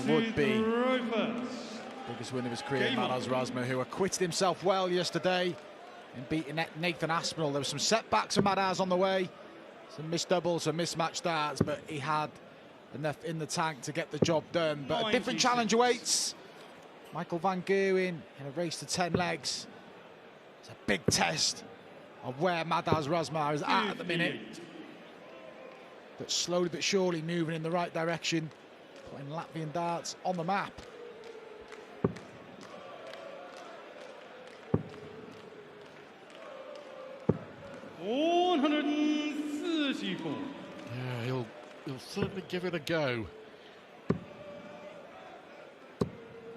would be biggest win of his career, Madars Razma, who acquitted himself well yesterday in beating Nathan Aspinall. There were some setbacks for Madars on the way, some missed doubles, some mismatched darts, but he had enough in the tank to get the job done. But a different challenge awaits Michael van Gerwen in a race to 10 legs. It's a big test of where Madars Razma is at the minute, but slowly but surely moving in the right direction, putting Latvian darts on the map. $134. Yeah, he'll certainly give it a go.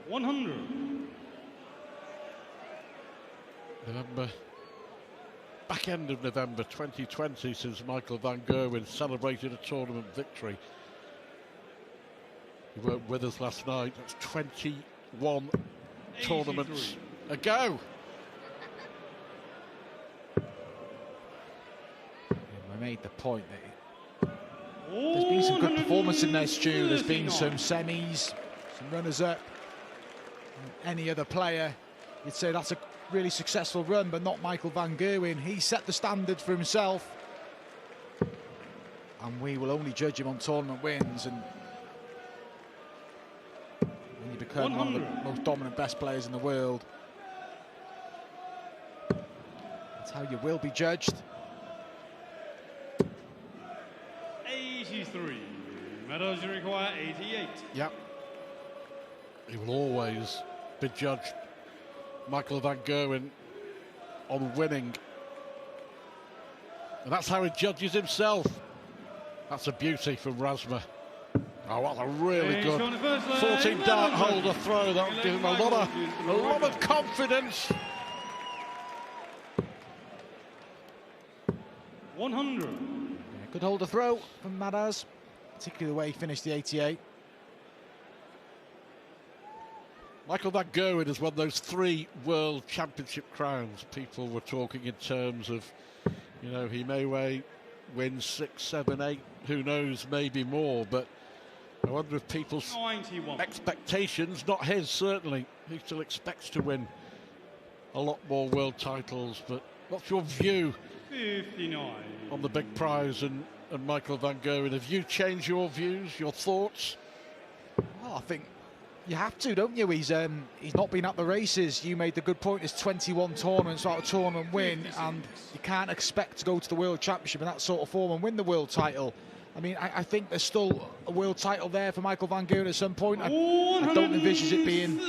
100. November, back end of November 2020, since Michael van Gerwen celebrated a tournament victory. He weren't with us last night. That's 21 tournaments ago. I made the point that there's been some good performance in there, Stu. There's been some semis, some runners-up. Any other player, you'd say that's a really successful run, but not Michael van Gerwen. He set the standard for himself, and we will only judge him on tournament wins. And when you become one of the most dominant, best players in the world, that's how you will be judged. 83. Medals you require 88. Yep. He will always be judged, Michael van Gerwen, on winning. And that's how he judges himself. That's a beauty from Razma. Oh, what a really good 14 dart holder throw. That will give him a lot of confidence. 100. Good holder throw from Madars, particularly the way he finished the 88. Michael van Gerwen has won those 3 World Championship crowns. People were talking in terms of, you know, he may win 6, 7, 8, who knows, maybe more. But I wonder if people's 91. Expectations, not his certainly, he still expects to win a lot more world titles. But what's your view 59 on the big prize and Michael van Gerwen? Have you changed your views, your thoughts? Well, I think you have to, don't you? He's not been at the races. You made the good point. It's 21 tournaments without a tournament win, and you can't expect to go to the World Championship in that sort of form and win the world title. I mean, I think there's still a world title there for Michael van Gerwen at some point. I don't envisage it being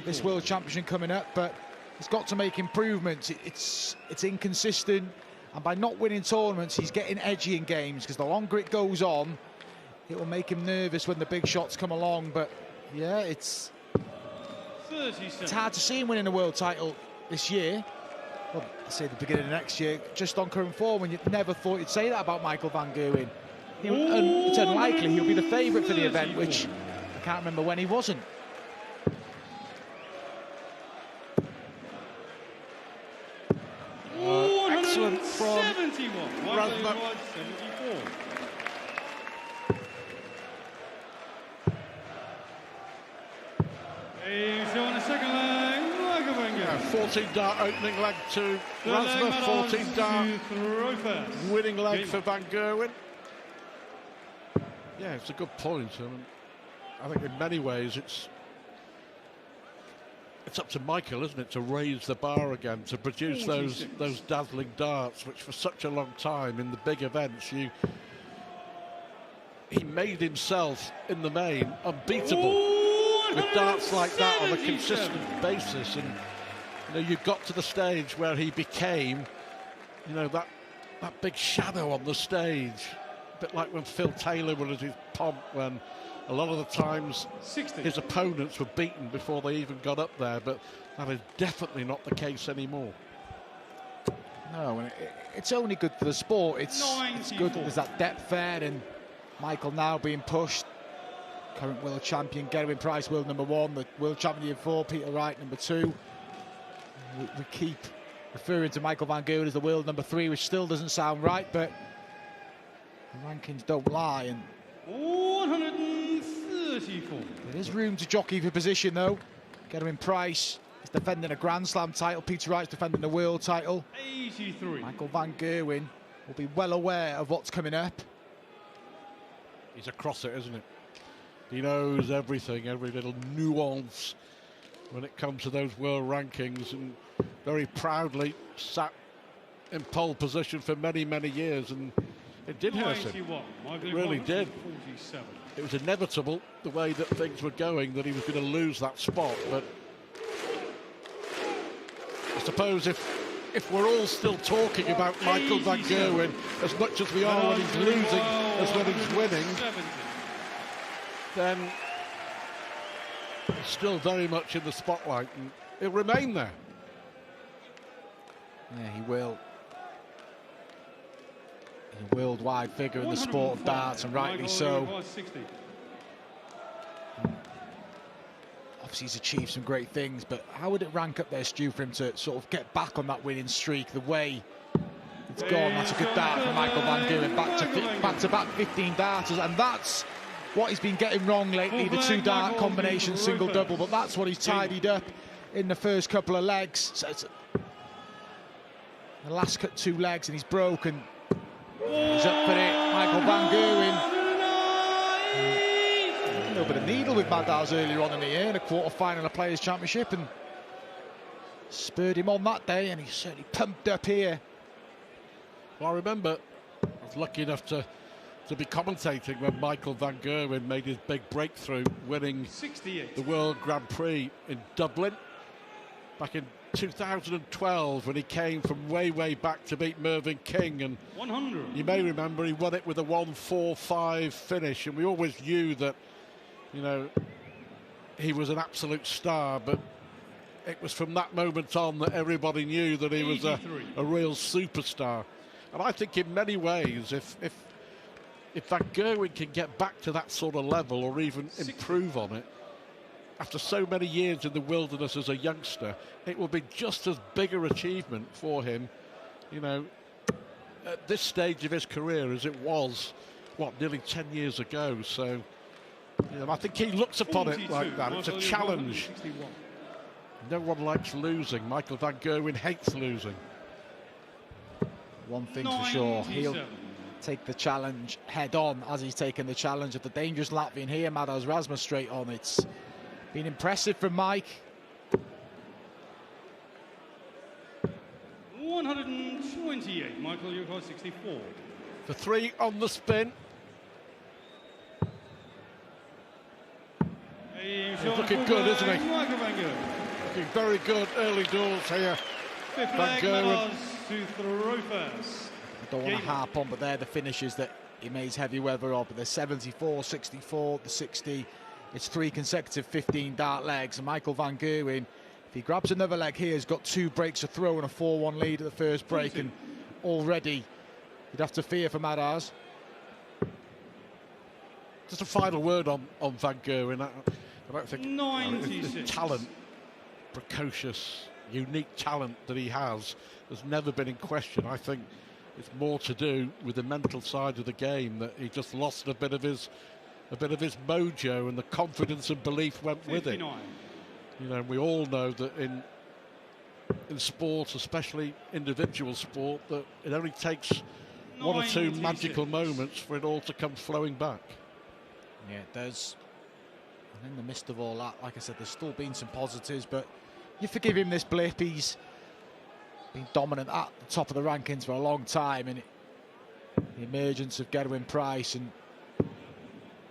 this World Championship coming up, but he's got to make improvements. It's inconsistent, and by not winning tournaments, he's getting edgy in games, because the longer it goes on, it will make him nervous when the big shots come along. But yeah, it's hard to see him winning a world title this year. Well, I say the beginning of next year, just on current form, and you never thought you'd say that about Michael van Gerwen. It's unlikely he'll be the favourite for the event, which I can't remember when he wasn't. Excellent from 71. Razma. 74. So on the second leg, Michael van Gerwen. 14 dart opening leg to Razma, 14 dart winning leg for van Gerwen. Yeah, it's a good point. I think in many ways it's up to Michael, isn't it, to raise the bar again, to produce those dazzling darts, which for such a long time in the big events he made himself in the main unbeatable with darts like that on a consistent basis. And you know, you got to the stage where he became, you know, that big shadow on the stage. A bit like when Phil Taylor was at his pomp, when a lot of the times 60. His opponents were beaten before they even got up there, but that is definitely not the case anymore. No, and it's only good for the sport. It's good that there's that depth there, and Michael now being pushed. Current world champion, Gerwen Price, world number 1, the world champion year 4, Peter Wright, number 2. We keep referring to Michael van Gerwen as the world number 3, which still doesn't sound right, but the rankings don't lie. And 134. 34. There's room to jockey for position, though. Gerwen Price is defending a Grand Slam title. Peter Wright's defending the world title. 83. Michael van Gerwen will be well aware of what's coming up. He's across it, isn't it? He knows everything, every little nuance when it comes to those world rankings, and very proudly sat in pole position for many, many years, and it did hurt him. It really did. 47. It was inevitable, the way that things were going, that he was going to lose that spot. But I suppose if we're all still talking about Michael van Gerwen as much as we are when he's losing as when he's winning, then he's still very much in the spotlight, and he'll remain there. Yeah, he will. He's a worldwide figure in the sport of darts, and rightly so. Obviously, he's achieved some great things, but how would it rank up there, Stu, for him to sort of get back on that winning streak the way it's gone? That's a good dart from Michael van Gerwen, back-to-back 15 darters, and that's what he's been getting wrong lately, the two dart combination, single-double, but that's what he's tidied up in the first couple of legs. So it's the last two legs, and he's broken. He's up for it, Michael van Gerwen. A little bit of needle with Madars earlier on in the year in a quarter-final of Players' Championship, and spurred him on that day, and he's certainly pumped up here. Well, I remember I was lucky enough to be commentating when Michael van Gerwen made his big breakthrough, winning 68. the World Grand Prix in Dublin back in 2012, when he came from way, way back to beat Mervyn King. And 100. you may remember he won it with a 1-4-5 finish, and we always knew that, you know, he was an absolute star, but it was from that moment on that everybody knew that he was a real superstar. And I think in many ways, if Van Gerwen can get back to that sort of level, or even improve on it, after so many years in the wilderness as a youngster, it will be just as big an achievement for him, you know, at this stage of his career as it was, what, nearly 10 years ago. So, you know, I think he looks upon it like that. It's a challenge. No one likes losing. Michael van Gerwen hates losing. One thing's for sure, he'll take the challenge head on, as he's taken the challenge of the dangerous Latvian here, Madars Razma, straight on. It's been impressive from Mike. 128, Michael, you've got 64. The three on the spin. He's looking good, isn't he? Looking very good early doors here. Fifth leg, Madars to throw first. I don't want to harp on, but they're the finishes that he makes heavy weather of. But they're 74, 64, the 60. It's three consecutive 15 dart legs. And Michael van Gerwen, if he grabs another leg here, has got 2 breaks to throw and a 4-1 lead at the first break. And already you'd have to fear for Madars. Just a final word on Van Gerwen. I don't think 96. The talent, precocious, unique talent that he has never been in question. I think it's more to do with the mental side of the game, that he just lost a bit of his mojo, and the confidence and belief went 59. with it. You know, we all know that in sport, especially individual sport, that it only takes 1 or 2 magical moments for it all to come flowing back. Yeah, it does. And in the midst of all that, like I said, there's still been some positives, but you forgive him this blip. He's been dominant at the top of the rankings for a long time, and the emergence of Gerwen Price and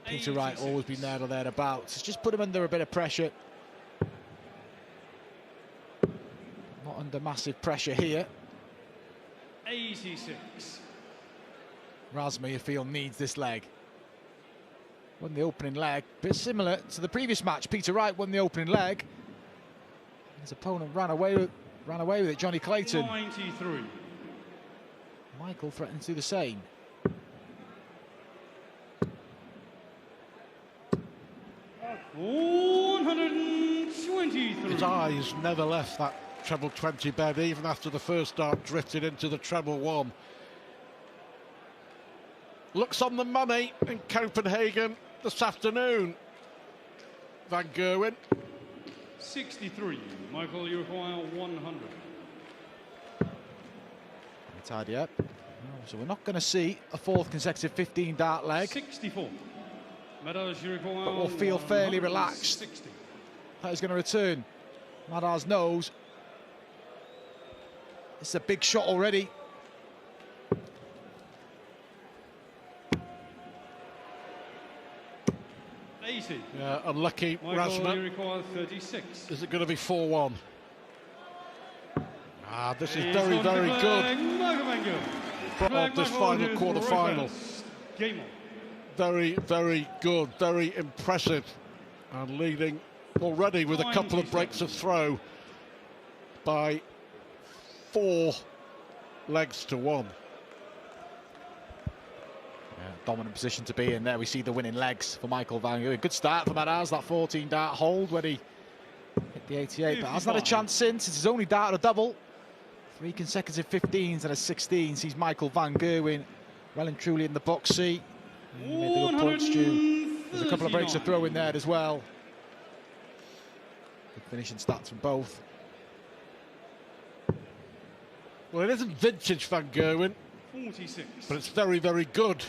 Peter Wright always been there or thereabouts. It's just put him under a bit of pressure. Not under massive pressure here. 86. Razma, you feel, needs this leg. Won the opening leg, bit similar to the previous match. Peter Wright won the opening leg. His opponent ran away with it, Johnny Clayton. 93. Michael threatened to do the same. $123. His eyes never left that treble 20 bed, even after the first dart drifted into the treble 1. Looks on the money in Copenhagen this afternoon. Van Gerwen. 63. Michael, you require 100. Tidy up. So we're not going to see a fourth consecutive 15 dart leg. 64. Madars, you require, but we'll feel fairly relaxed. 60. That is going to return. Madars knows it's a big shot already. Yeah, unlucky. Michael, Razma. you require 36. Is it going to be 4-1? Ah, this is very, very good. Of this final quarter-final. Very, very good, very impressive. And leading already with a couple of breaks of throw by 4 legs to 1. Dominant position to be in there. We see the winning legs for Michael Van Gerwen. Good start for Madars, that 14 dart hold when he hit the 88, but hasn't had a chance since. It's his only dart at a double. 3 consecutive 15s and a 16 sees Michael Van Gerwen well and truly in the box seat. He made the good point, Stu. There's a couple of breaks of throw in there as well. Good finishing stats from both. Well, it isn't vintage Van Gerwen, 46. but it's very, very good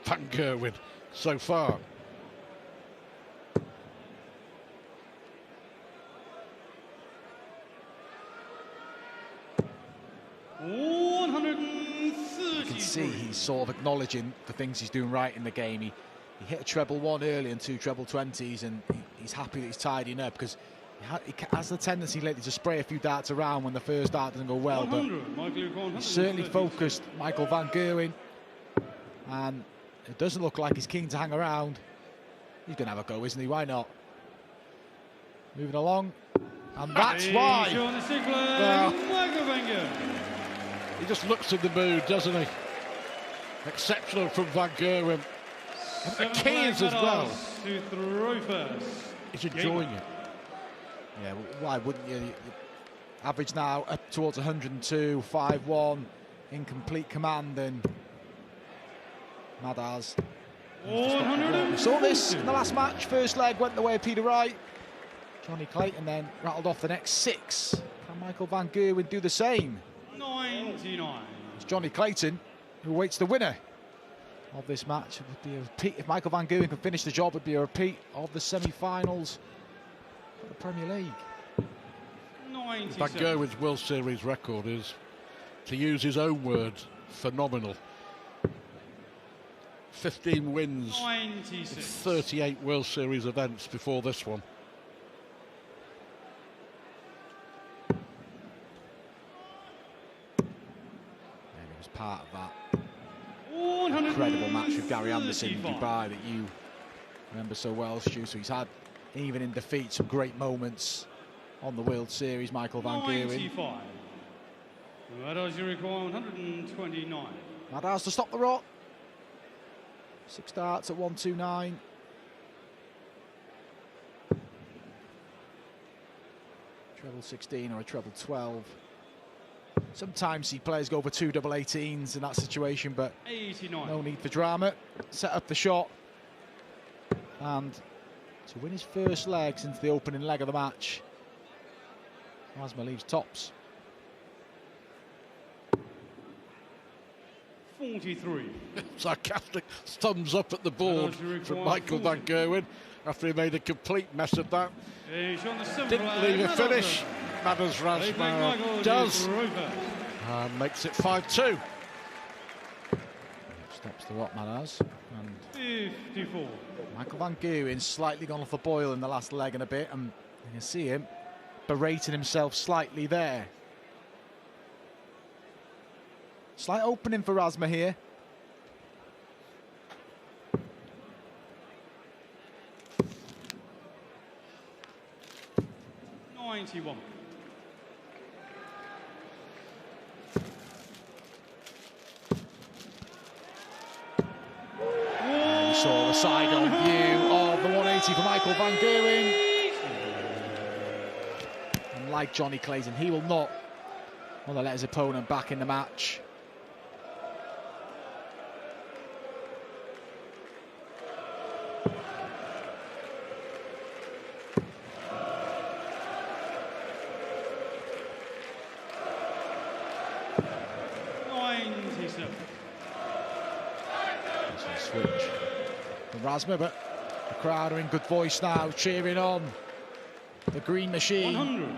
Van Gerwen so far. You can see he's sort of acknowledging the things he's doing right in the game. He hit a treble 1 early and 2 treble 20s, and he's happy that he's tidying up, because he has the tendency lately to spray a few darts around when the first dart doesn't go well. But he's certainly focused, Michael Van Gerwen, and it doesn't look like he's keen to hang around. He's going to have a go, isn't he? Why not? Moving along, and that's why. He just looks in the mood, doesn't he? Exceptional from Van Gerwen. The keys as well. He's enjoying it. Yeah, well, why wouldn't you? Average now up towards 102, 5-1, in complete command, and Madars. We saw this in the last match. First leg went the way of Peter Wright. Johnny Clayton then rattled off the next 6. Can Michael Van Gerwen do the same? 99. It's Johnny Clayton who awaits the winner of this match. It would be a repeat. If Michael Van Gerwen can finish the job, it would be a repeat of the semi-finals of the Premier League. 97. Van Gerwen's World Series record is, to use his own words, phenomenal. 15 wins, 96. 38 World Series events before this one. Part of that incredible match with Gary Anderson in Dubai that you remember so well, Stu. So he's had, even in defeat, some great moments on the World Series. Michael Van Gerwen. 95. Madars, you require 129. Madars to stop the rot. 6 darts at 129. Treble 16 or a treble 12. Sometimes see players go for 2 double 18s in that situation, but 89. No need for drama. Set up the shot, and to win his first leg since the opening leg of the match, Razma leaves tops. 43. Sarcastic thumbs up at the board from Michael Van Gerwen after he made a complete mess of that. Didn't leave a finish. Madars Razma does. Makes it 5-2. Stops the rot, Madars. And 54. Michael Van Gerwen slightly gone off the boil in the last leg and a bit, and you can see him berating himself slightly there. Slight opening for Razma here. '91. We saw the side-on view of the 180 for Michael Van Gerwen. And like Johnny Clayton, he will not want to let his opponent back in the match. 37. Switch from Razma, but the crowd are in good voice now, cheering on the green machine. 100.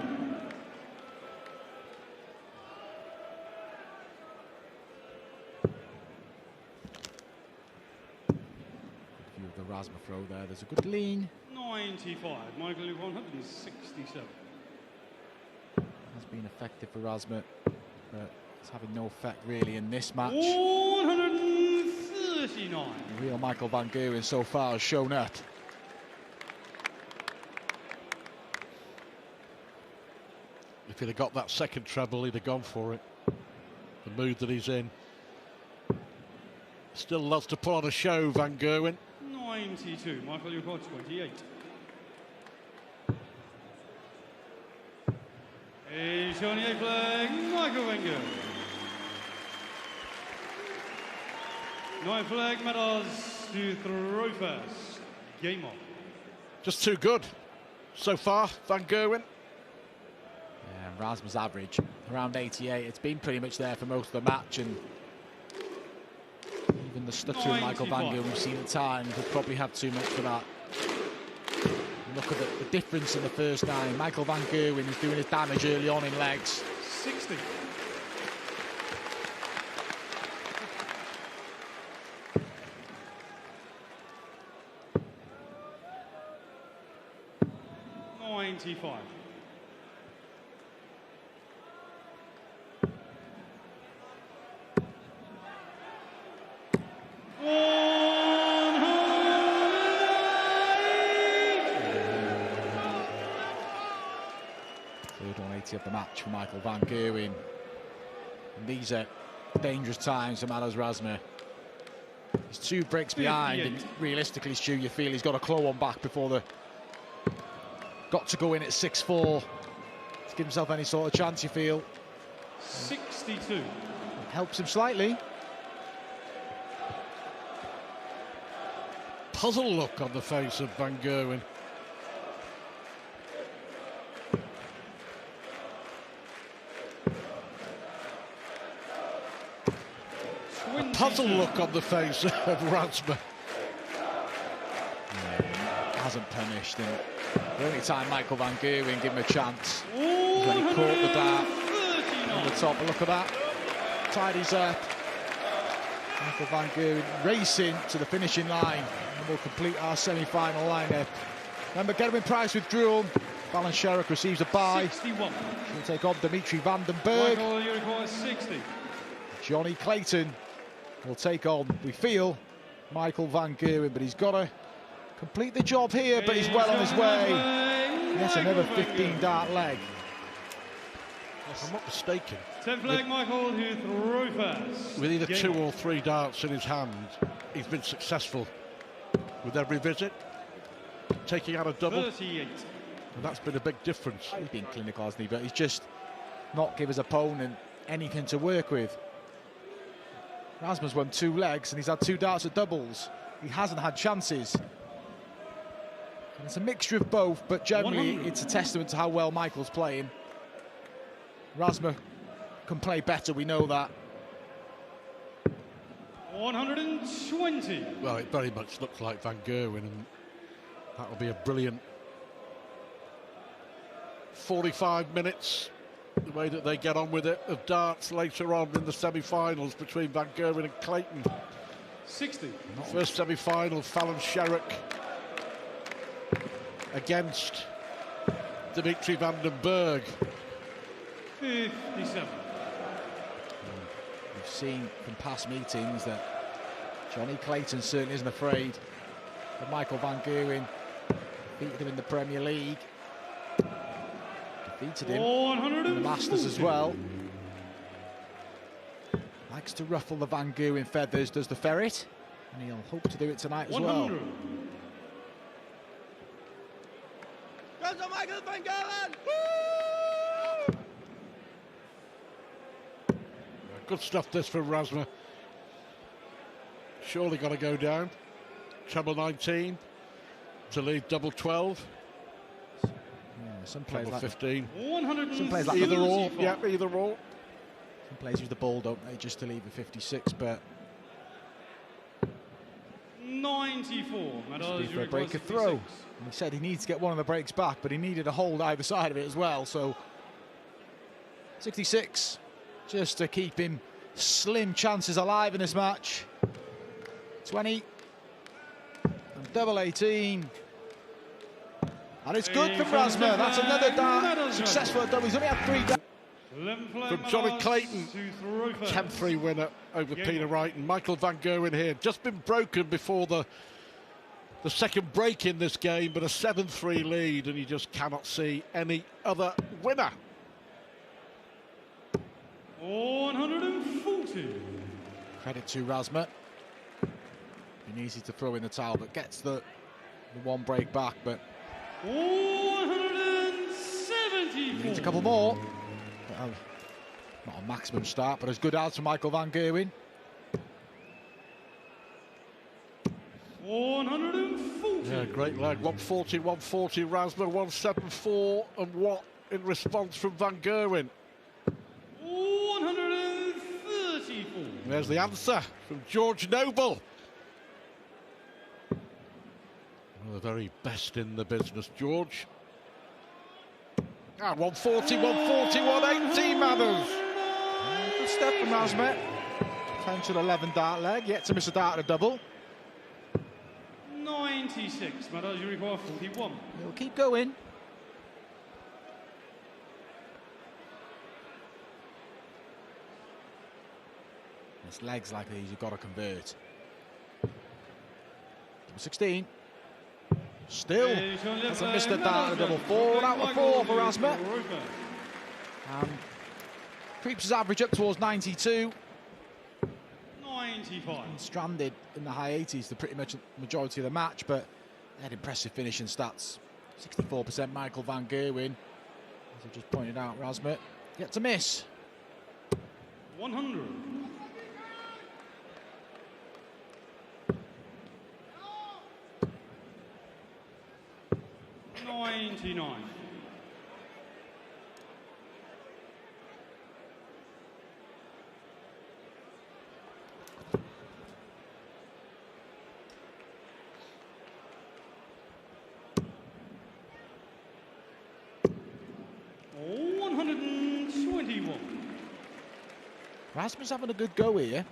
View of the Razma throw there. There's a good lean. 95. Michael, 167. Has been effective for Razma, but it's having no effect really in this match. 139. The real Michael van Gerwen so far has shown up. If he'd have got that second treble, he'd have gone for it. The mood that he's in. Still loves to put on a show, Van Gerwen. 92. Michael, you've got 28. A Johnny flag, Michael van Gerwen. 9 flag, Madars to throw first. Game on. Just too good so far, Van Gerwen. Yeah, Razma's average around 88. It's been pretty much there for most of the match, and even the stuttering Michael van Gerwen we've seen at times would probably have too much for that. Look at the difference in the first 9. Michael van Gerwen is doing his damage early on in legs. 60. $95. Third 180 of the match for Michael van Gerwen. And these are dangerous times for Madars Razma. He's 2 breaks behind, and realistically, Stu, you feel he's got to claw one back before the got to go in at 6-4 to give himself any sort of chance, you feel. 62. It helps him slightly. Puzzle look on the face of Van Gerwen. A puzzle look on the face of Razma. Yeah, hasn't punished, and the only time Michael van Gerwen gave him a chance was when he caught the dart on the top. But look at that, tidies up. Michael van Gerwen racing to the finishing line, and we'll complete our semi-final lineup. Remember, Gerwen Price withdrew. Fallon Sherrick receives a bye. 61. She'll take on Dimitri van den Berg. Michael, you require 60. Johnny Clayton will take on, we feel, Michael van Gerwen, but he's got to complete the job here, but he's well on his way. Yes, another 15 dart leg. If I'm not mistaken, 10 flag, Michael, who throw first. with either 2 or 3 darts in his hand, he's been successful with every visit, taking out a double. 38. And that's been a big difference. He's been clinical, hasn't he? But he's just not give his opponent anything to work with. Razma's won 2 legs and he's had 2 darts at doubles. He hasn't had chances. And it's a mixture of both, but generally 100. it's a testament to how well Michael's playing. Razma can play better, we know that. 120. Well, it very much looks like Van Gerwen, and that'll be a brilliant 45 minutes, the way that they get on with it, of darts later on in the semi-finals between Van Gerwen and Clayton. 60. First semi-final, Fallon Sherrick against Dimitri van den Berg. 57. We've seen from past meetings that Johnny Clayton certainly isn't afraid of Michael van Gerwen. Defeated him in the Premier League. Defeated him in the Masters as well. Likes to ruffle the Van Gerwen feathers, does the Ferret, and he'll hope to do it tonight as well. 100. Goes on Michael van Gerwen! Good stuff this for Razma. Surely got to go down. Treble 19 to lead double 12. Yeah, some players Treble like 15. 100. Some players like Either or. Yeah, either or. Some plays with the ball, don't they, just to leave a 56, but 94. Madars for a break a throw. And he said he needs to get one of the breaks back, but he needed a hold either side of it as well. So 66, just to keep him slim chances alive in this match. 20 and double 18. And it's good from Razma. That's another dart successful at double. He's only had 3 darts. From Johnny Clayton, 10-3 winner over Peter Wright, and Michael Van Gerwen here. Just been broken before the second break in this game, but a 7-3 lead, and you just cannot see any other winner. 140. Credit to Razma. Been easy to throw in the towel, but gets the one break back. But 174. needs a couple more. Not a maximum start, but as good as for Michael Van Gerwen. 140. Yeah, great leg. 140, 140. Razma 174, and what in response from Van Gerwen? 134. There's the answer from George Noble. One of the very best in the business, George. 140, 140, 180, Madars. Good step from Razma. 10 to 11 dart leg, yet to miss a dart at a double. 96. Madars, you require 41. He'll keep going. It's legs like these you've got to convert. 16. Still hasn't missed a dart at a double. 4 out of 4 for Razma. Creeps his average up towards 92. 95. Stranded in the high 80s the pretty much majority of the match, but they had impressive finishing stats. 64% Michael Van Gerwen, as I just pointed out. Razma yet to miss. 100. $99. $121. Razma's having a good go here.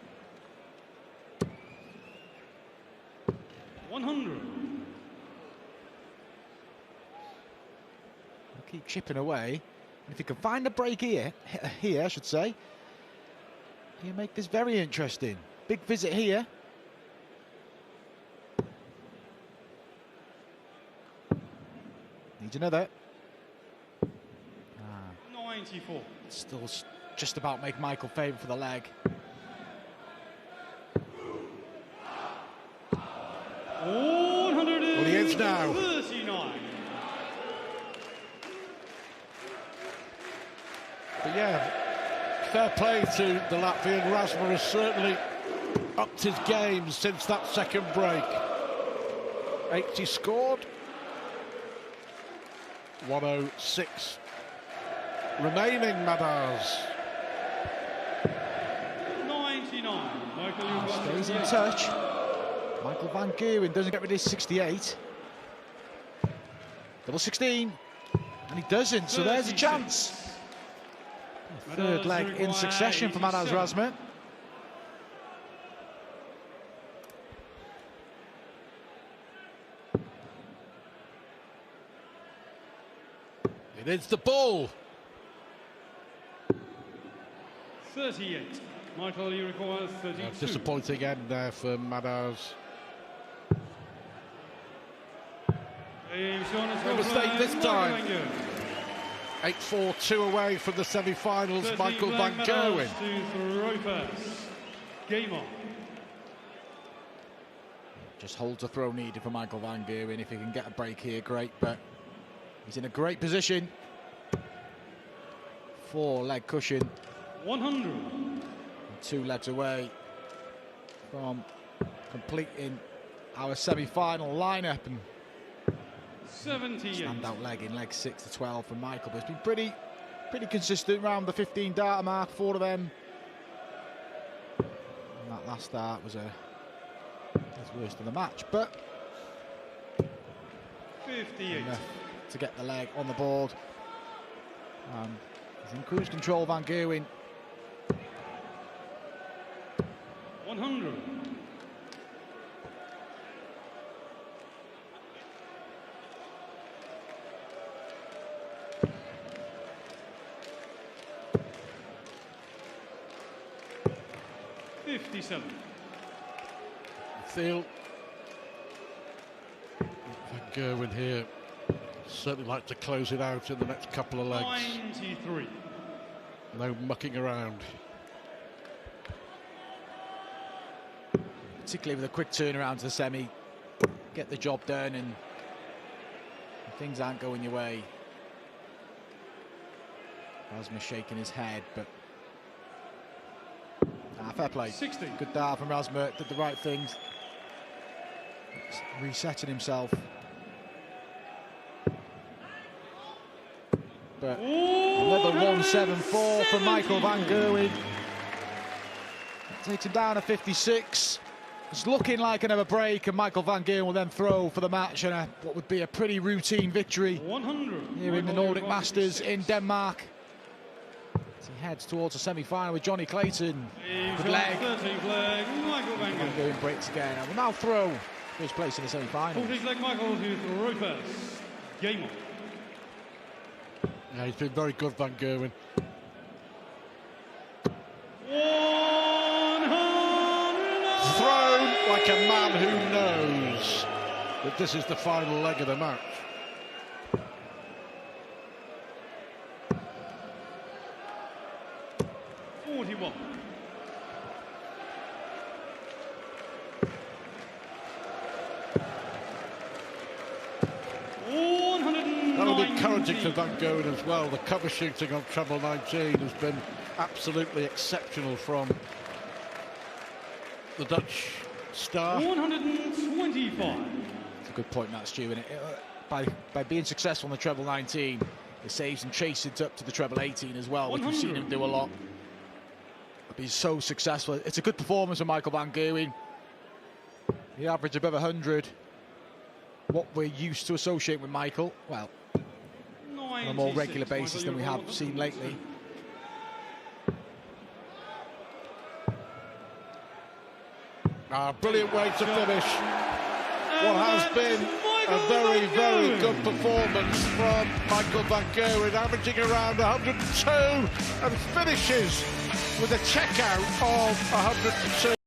100. Keep chipping away. And if he can find a break here I should say, he'll make this very interesting. Big visit here. Needs another. 94. Still just about make Michael favourite for the leg. Well, he is now. 39. But yeah, fair play to the Latvian. Razma has certainly upped his game since that second break. 80 scored. 106 remaining, Madars. 99. Michael, Stays in touch. Michael Van Gerwen doesn't get rid of his 68. Double 16. And he doesn't, so there's a chance. Third leg in succession for Madars Razma. It is the ball. 38. Michael, you require 32. Disappointing end there for Madars. No mistake this time. 8-4, 2 away from the semi-finals. Michael Van Gerwen. Game on. Just holds a throw needed for Michael Van Gerwen. If he can get a break here, great, but he's in a great position. 4-leg cushion. 100. And 2 legs away from completing our semi-final lineup. And 78. standout leg in leg 6 to 12 from Michael, but it's been pretty consistent around the 15 data mark. 4 of them That last start was his worst of the match, but 58. enough to get the leg on the board. He's in cruise control, Van Gerwen. 100. $57. Feel Van Gerwen here certainly like to close it out in the next couple of legs. 93. No mucking around. Particularly with a quick turnaround to the semi, get the job done, and things aren't going your way. Razma shaking his head, but fair play. 60. Good dive from Razma, did the right things. Resetting himself. But another 174 from Michael Van Gerwen. Takes him down to 56. It's looking like another break, and Michael Van Gerwen will then throw for the match and what would be a pretty routine victory 100. here in the Nordic Masters in Denmark. As he heads towards the semi-final with Johnny Clayton. Good leg. 13th leg, Michael Van Van Gerwen. Gerwen breaks again and will now throw for his place in the semi-final. 14th leg, Michael to throw first. Game on. Yeah, he's been very good, Van Gerwen. 100. Thrown like a man who knows that this is the final leg of the match. That'll be encouraging for Van Gerwen as well. The cover shooting on treble 19 has been absolutely exceptional from the Dutch star. 125. It's a good point, that, Stu. And by being successful on the treble 19, it saves and chases it up to the treble 18 as well, which we've seen him do a lot. He's so successful. It's a good performance from Michael Van Gerwen. He averaged above 100. What we're used to associate with Michael, well, on a more regular basis than we have seen lately. Brilliant way to finish what has been a very, very good performance from Michael Van Gerwen, averaging around 102 and finishes with a checkout of 102.